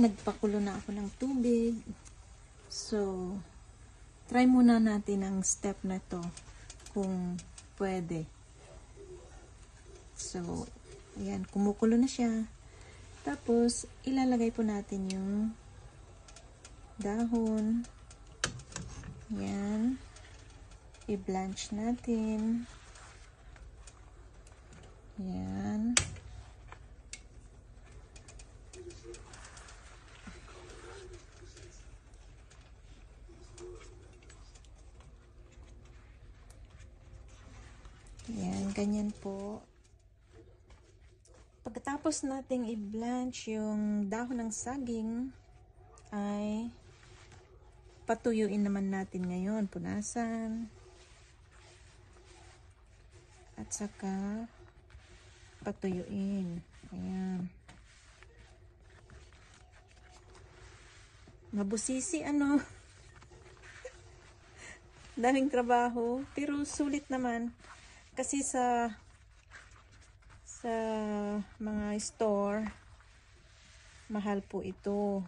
nagpakulo na ako ng tubig. So, try muna natin ang step na to kung pwede. So, ayan, kumukulo na siya. Tapos, ilalagay po natin yung dahon. Ayan. I-blanch natin. Ayan. Ayan, ganyan po. Pagkatapos nating i-blanch yung dahon ng saging, ay patuyuin naman natin ngayon. Punasan. At saka patuyuin. Ayan. Mabusisi, ano? Daming trabaho. Pero sulit naman. Kasi sa mga store, mahal po ito.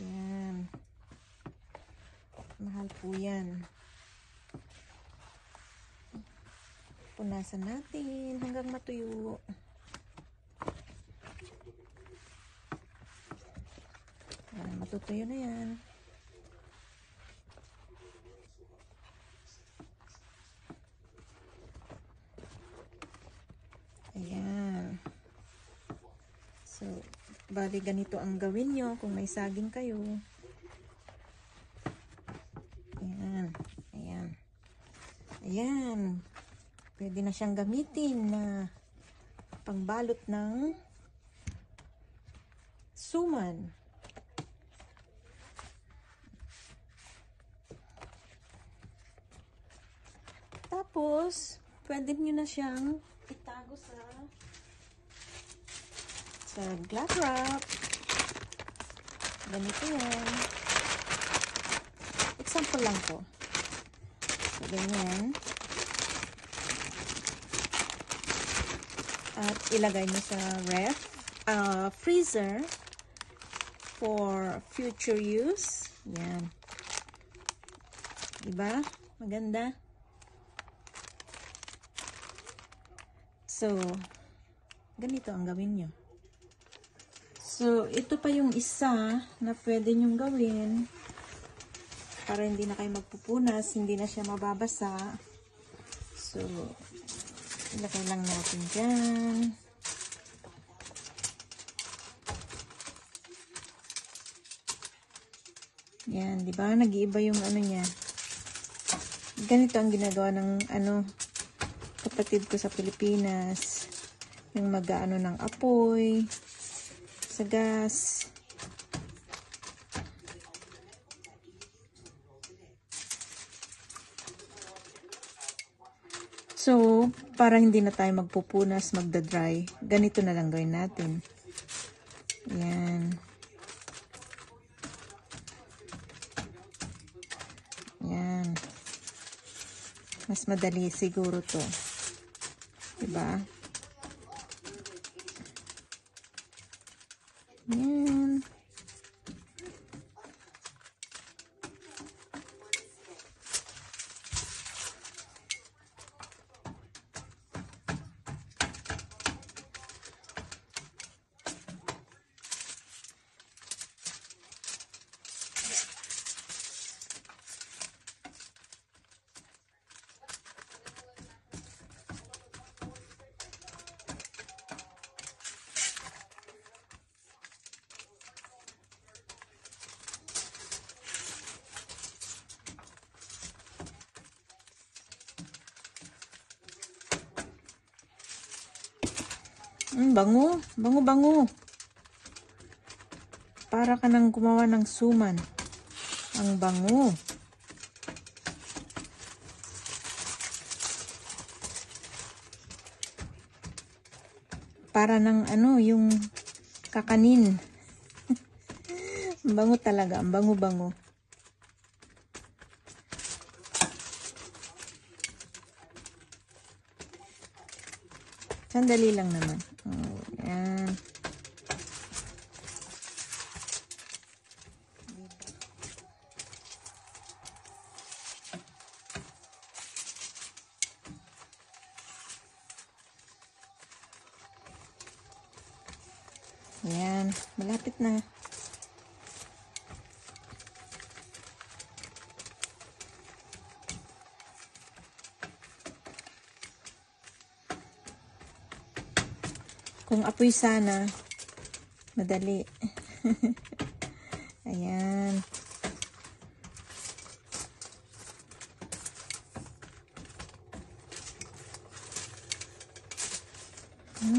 Ayan. Mahal po yan. Punasan natin hanggang matuyo. Ayan, matutuyo na yan. Ayan. So, bali ganito ang gawin nyo kung may saging kayo. Ayan. Ayan. Ayan. Pwede na siyang gamitin na pangbalot ng suman. Tapos, pwede nyo na siyang itago sa glass wrap. Ganito yan. Example lang po. So, ganyan. At ilagay nyo sa freezer for future use. Yan. Diba? Maganda. So, ganito ang gawin nyo. So, ito pa yung isa na pwede nyong gawin para hindi na kayo magpupunas, hindi na siya mababasa. So, ilagay lang natin dyan. Yan, di ba? Nag-iiba yung ano niya. Ganito ang ginagawa ng kapatid ko sa Pilipinas. Yung mag-aano ng apoy sa gas. So, para hindi na tayo magpupunas, magda-dry, ganito na lang gawin natin. Yan. Yan. Mas madali siguro to. Diba? Yan. Bango. Bango-bango. Para ka nang gumawa ng suman. Ang bango. Para ng yung kakanin. Bango talaga. Ang bango-bango. Sandali lang naman. Oh, yan. Ayan, malapit na. Kung apoy sana, madali. Ayan.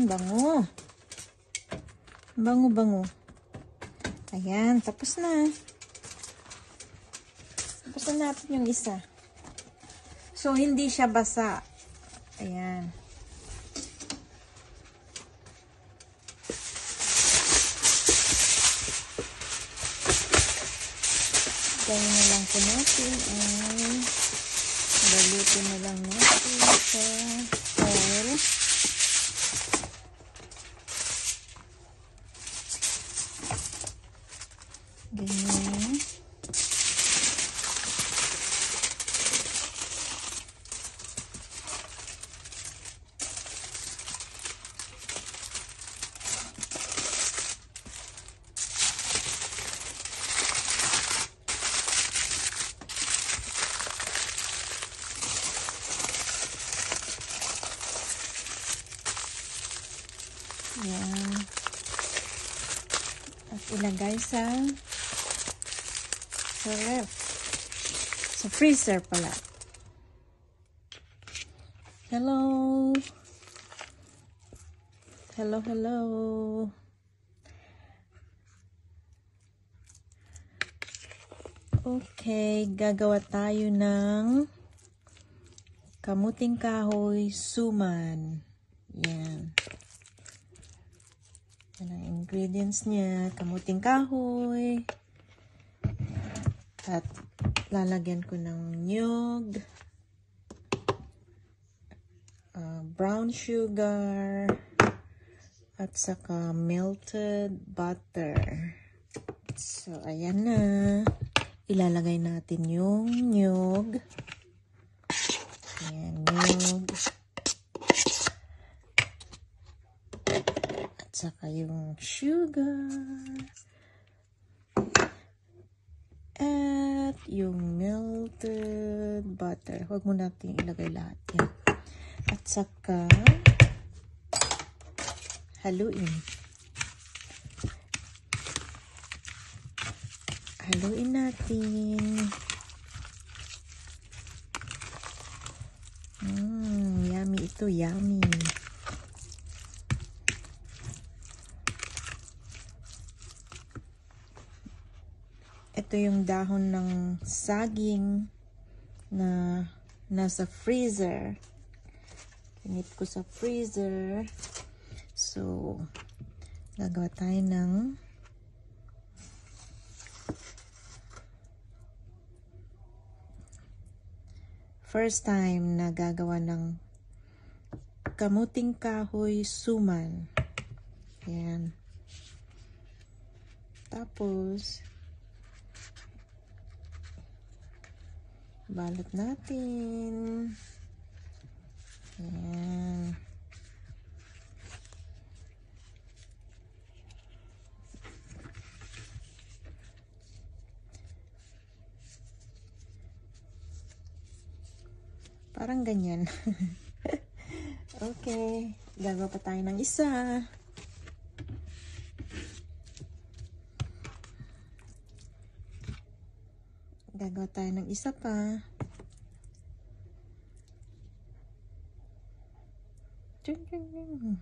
Bango. Bango-bango. Ayan, tapos na. Tapos na natin yung isa. So, hindi siya basa. Ayan. Ganyan na lang po natin. Balutin na lang natin sa oil. Ganyan. Yan. At ilagay sa ref. Sa freezer pala. Hello. Hello, hello. Okay, gagawa tayo ng kamuting kahoy suman. Yan. Yan ang ingredients niya. Kamuting kahoy. At lalagyan ko ng nyug. Brown sugar. At saka melted butter. So, ayan na. Ilalagay natin yung nyug. Ayan, nyug. At saka yung sugar. At yung melted butter. Huwag mo natin ilagay lahat yan. At saka haluin. Haluin natin. Yummy ito, yummy. Ito yung dahon ng saging na nasa freezer. Kinip ko sa freezer. So, gagawa tayo ng first time na gagawa ng kamuting kahoy suman. Ayan. Tapos, balot natin. Ayan. Parang ganyan. Okay. Gagawa pa tayo ng isa. Gagawa tayo ng isa pa. Ayan.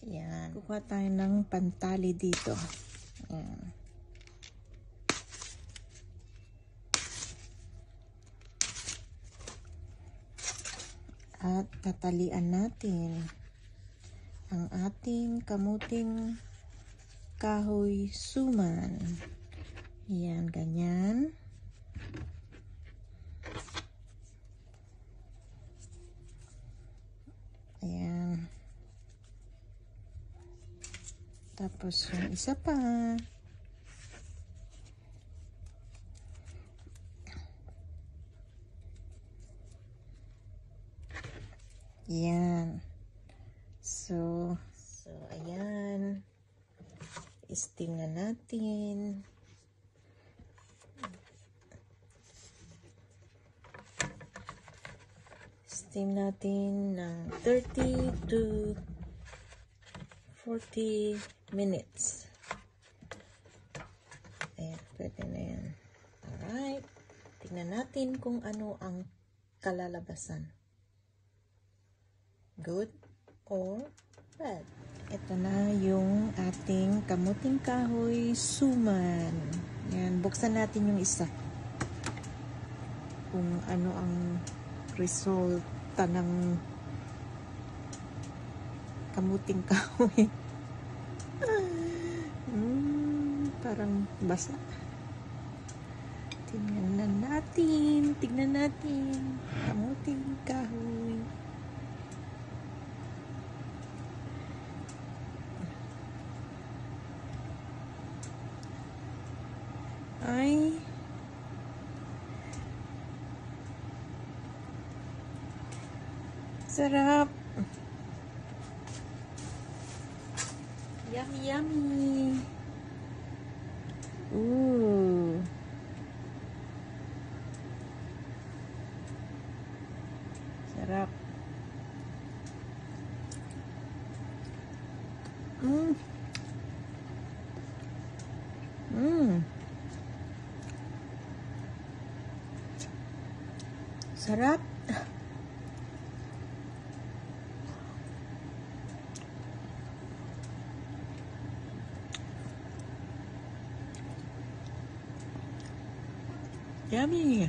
Ayan. Kukuha tayo ng pantali dito. Ayan. At tatalian natin ang ating kamuting kahoy suman. Ayan, ganyan. Tapos yung isa pa. Yan. So ayan. Steam na natin. Steam natin ng 30 to 40 minutes. Ayan, pwede na yan. Alright. Tingnan natin kung ano ang kalalabasan. Good or bad. Ito na yung ating kamuting kahoy suman. Yan, buksan natin yung isa. Kung ano ang resulta ng kamuting kahoy. Parang basa. Tingnan natin. Tingnan natin. Kamuting kahoy. Ay. Sarap. Yummy, yummy. Ooh. Sarap. Sarap. Yummy.